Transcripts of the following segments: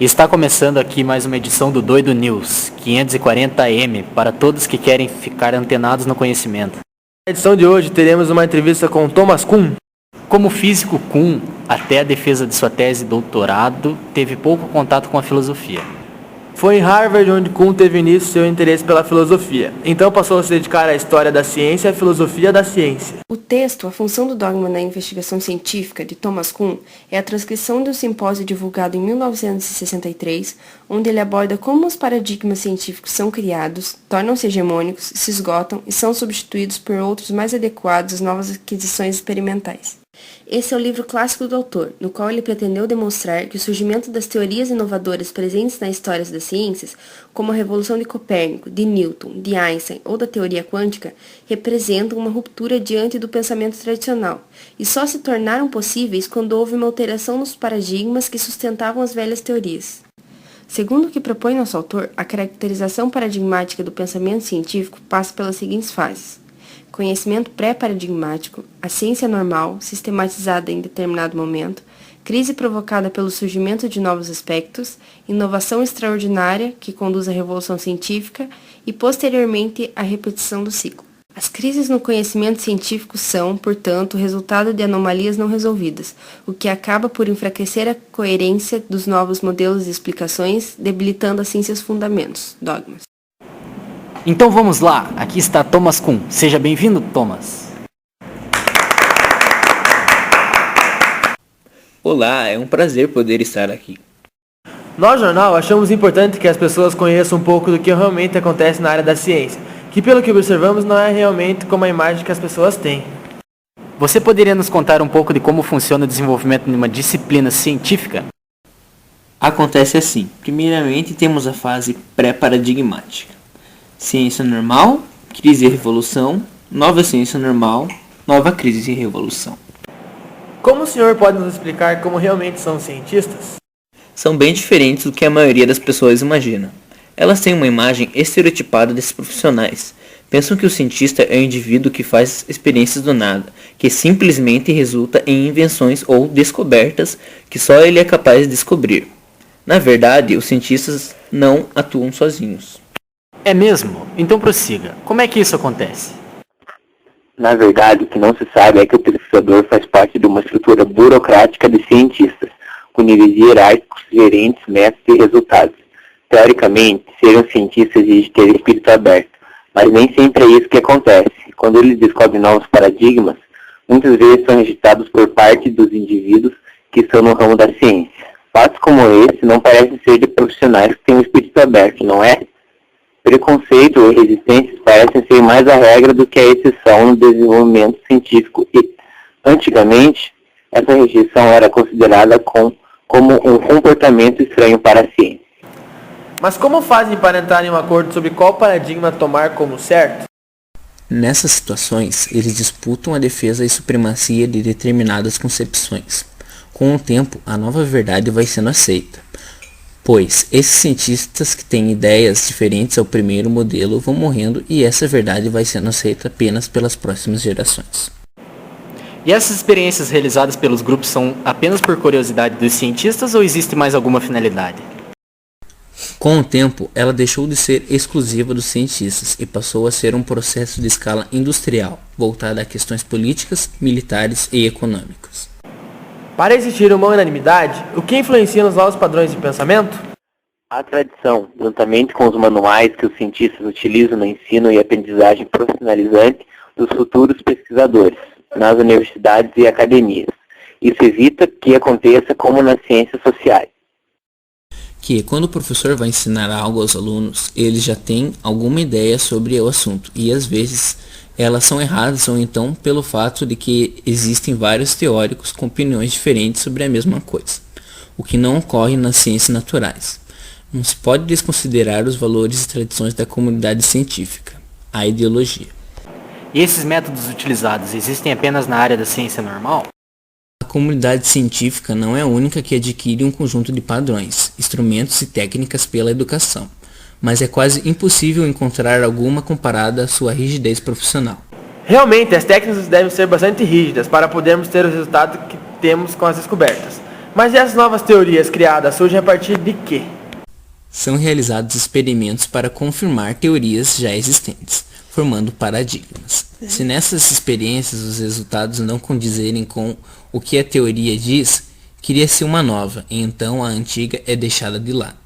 Está começando aqui mais uma edição do Doido News 540M para todos que querem ficar antenados no conhecimento. Na edição de hoje teremos uma entrevista com Thomas Kuhn. Como físico, Kuhn, até a defesa de sua tese de doutorado, teve pouco contato com a filosofia. Foi em Harvard onde Kuhn teve início seu interesse pela filosofia. Então passou a se dedicar à história da ciência e à filosofia da ciência. O texto A Função do Dogma na Investigação Científica, de Thomas Kuhn, é a transcrição de um simpósio divulgado em 1963, onde ele aborda como os paradigmas científicos são criados, tornam-se hegemônicos, se esgotam e são substituídos por outros mais adequados às novas aquisições experimentais. Esse é o livro clássico do autor, no qual ele pretendeu demonstrar que o surgimento das teorias inovadoras presentes na história das ciências, como a revolução de Copérnico, de Newton, de Einstein ou da teoria quântica, representam uma ruptura diante do pensamento tradicional, e só se tornaram possíveis quando houve uma alteração nos paradigmas que sustentavam as velhas teorias. Segundo o que propõe nosso autor, a caracterização paradigmática do pensamento científico passa pelas seguintes fases: conhecimento pré-paradigmático, a ciência normal, sistematizada em determinado momento, crise provocada pelo surgimento de novos aspectos, inovação extraordinária, que conduz à revolução científica, e posteriormente a repetição do ciclo. As crises no conhecimento científico são, portanto, resultado de anomalias não resolvidas, o que acaba por enfraquecer a coerência dos novos modelos e explicações, debilitando assim seus fundamentos, dogmas. Então vamos lá, aqui está Thomas Kuhn. Seja bem-vindo, Thomas. Olá, é um prazer poder estar aqui. Nós, jornal, achamos importante que as pessoas conheçam um pouco do que realmente acontece na área da ciência, que pelo que observamos não é realmente como a imagem que as pessoas têm. Você poderia nos contar um pouco de como funciona o desenvolvimento de uma disciplina científica? Acontece assim. Primeiramente temos a fase pré-paradigmática. Ciência normal, crise e revolução, nova ciência normal, nova crise e revolução. Como o senhor pode nos explicar como realmente são os cientistas? São bem diferentes do que a maioria das pessoas imagina. Elas têm uma imagem estereotipada desses profissionais. Pensam que o cientista é um indivíduo que faz experiências do nada, que simplesmente resulta em invenções ou descobertas que só ele é capaz de descobrir. Na verdade, os cientistas não atuam sozinhos. É mesmo? Então prossiga. Como é que isso acontece? Na verdade, o que não se sabe é que o pesquisador faz parte de uma estrutura burocrática de cientistas, com níveis hierárquicos, gerentes, métodos e resultados. Teoricamente, ser um cientista exige ter espírito aberto, mas nem sempre é isso que acontece. Quando eles descobrem novos paradigmas, muitas vezes são rejeitados por parte dos indivíduos que estão no ramo da ciência. Fatos como esse não parecem ser de profissionais que têm um espírito aberto, não é? Preconceito e resistências parecem ser mais a regra do que a exceção no desenvolvimento científico e, antigamente, essa rejeição era considerada como um comportamento estranho para a ciência. Mas como fazem para entrar em um acordo sobre qual paradigma tomar como certo? Nessas situações, eles disputam a defesa e supremacia de determinadas concepções. Com o tempo, a nova verdade vai sendo aceita, pois esses cientistas que têm ideias diferentes ao primeiro modelo vão morrendo e essa verdade vai sendo aceita apenas pelas próximas gerações. E essas experiências realizadas pelos grupos são apenas por curiosidade dos cientistas ou existe mais alguma finalidade? Com o tempo, ela deixou de ser exclusiva dos cientistas e passou a ser um processo de escala industrial, voltado a questões políticas, militares e econômicas. Para existir uma unanimidade, o que influencia nos novos padrões de pensamento? A tradição, juntamente com os manuais que os cientistas utilizam no ensino e aprendizagem profissionalizante dos futuros pesquisadores, nas universidades e academias. Isso evita que aconteça como nas ciências sociais. Que quando o professor vai ensinar algo aos alunos, eles já têm alguma ideia sobre o assunto e às vezes elas são erradas ou então pelo fato de que existem vários teóricos com opiniões diferentes sobre a mesma coisa, o que não ocorre nas ciências naturais. Não se pode desconsiderar os valores e tradições da comunidade científica, a ideologia. E esses métodos utilizados existem apenas na área da ciência normal? A comunidade científica não é a única que adquire um conjunto de padrões, instrumentos e técnicas pela educação, mas é quase impossível encontrar alguma comparada à sua rigidez profissional. Realmente, as técnicas devem ser bastante rígidas para podermos ter os resultados que temos com as descobertas. Mas essas novas teorias criadas surgem a partir de quê? São realizados experimentos para confirmar teorias já existentes, formando paradigmas. Se nessas experiências os resultados não condizerem com o que a teoria diz, cria-se uma nova, e então a antiga é deixada de lado.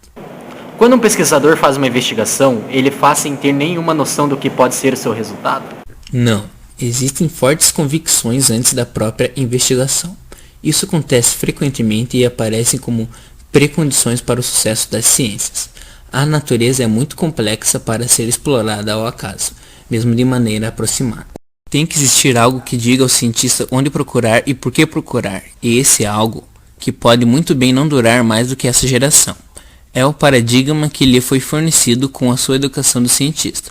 Quando um pesquisador faz uma investigação, ele faz sem ter nenhuma noção do que pode ser o seu resultado? Não, existem fortes convicções antes da própria investigação. Isso acontece frequentemente e aparece como precondições para o sucesso das ciências. A natureza é muito complexa para ser explorada ao acaso, mesmo de maneira aproximada. Tem que existir algo que diga ao cientista onde procurar e por que procurar, e esse algo, que pode muito bem não durar mais do que essa geração, é o paradigma que lhe foi fornecido com a sua educação do cientista.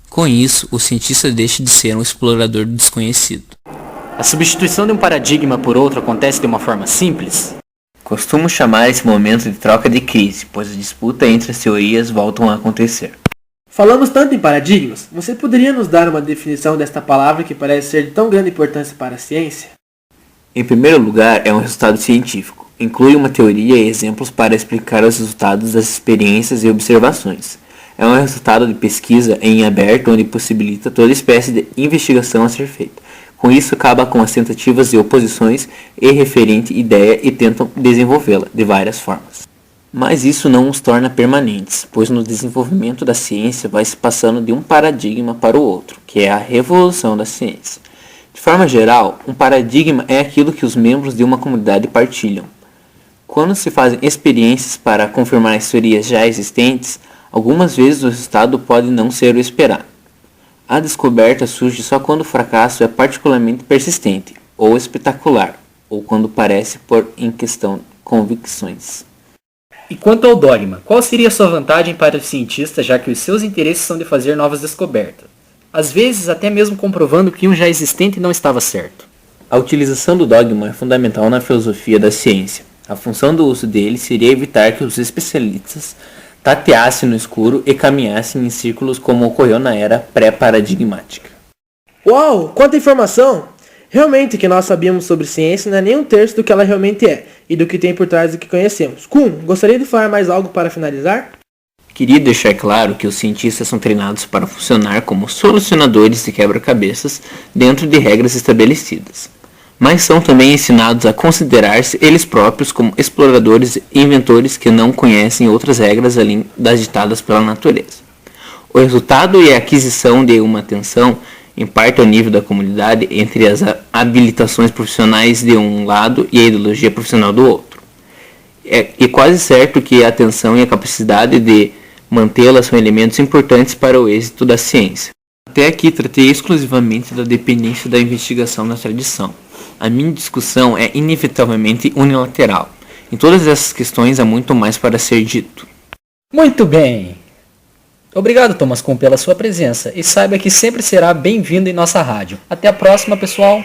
Com isso, o cientista deixa de ser um explorador do desconhecido. A substituição de um paradigma por outro acontece de uma forma simples? Costumo chamar esse momento de troca de crise, pois a disputa entre as teorias voltam a acontecer. Falamos tanto em paradigmas, você poderia nos dar uma definição desta palavra que parece ser de tão grande importância para a ciência? Em primeiro lugar, é um resultado científico. Inclui uma teoria e exemplos para explicar os resultados das experiências e observações. É um resultado de pesquisa em aberto onde possibilita toda espécie de investigação a ser feita. Com isso, acaba com as tentativas de oposições e referente ideia e tentam desenvolvê-la de várias formas. Mas isso não os torna permanentes, pois no desenvolvimento da ciência vai se passando de um paradigma para o outro, que é a revolução da ciência. De forma geral, um paradigma é aquilo que os membros de uma comunidade partilham. Quando se fazem experiências para confirmar as teorias já existentes, algumas vezes o resultado pode não ser o esperado. A descoberta surge só quando o fracasso é particularmente persistente, ou espetacular, ou quando parece pôr em questão convicções. E quanto ao dogma, qual seria a sua vantagem para o cientista, já que os seus interesses são de fazer novas descobertas? Às vezes até mesmo comprovando que um já existente não estava certo. A utilização do dogma é fundamental na filosofia da ciência. A função do uso dele seria evitar que os especialistas tateassem no escuro e caminhassem em círculos como ocorreu na era pré-paradigmática. Uau, quanta informação! Realmente o que nós sabíamos sobre ciência não é nem um terço do que ela realmente é e do que tem por trás do que conhecemos. Kuhn, gostaria de falar mais algo para finalizar? Queria deixar claro que os cientistas são treinados para funcionar como solucionadores de quebra-cabeças dentro de regras estabelecidas, mas são também ensinados a considerar-se eles próprios como exploradores e inventores que não conhecem outras regras além das ditadas pela natureza. O resultado e a aquisição de uma atenção, em parte ao nível da comunidade, entre as habilitações profissionais de um lado e a ideologia profissional do outro. É quase certo que a atenção e a capacidade de mantê-la são elementos importantes para o êxito da ciência. Até aqui tratei exclusivamente da dependência da investigação na tradição. A minha discussão é inevitavelmente unilateral. Em todas essas questões há muito mais para ser dito. Muito bem! Obrigado, Thomas Kuhn, pela sua presença e saiba que sempre será bem-vindo em nossa rádio. Até a próxima, pessoal!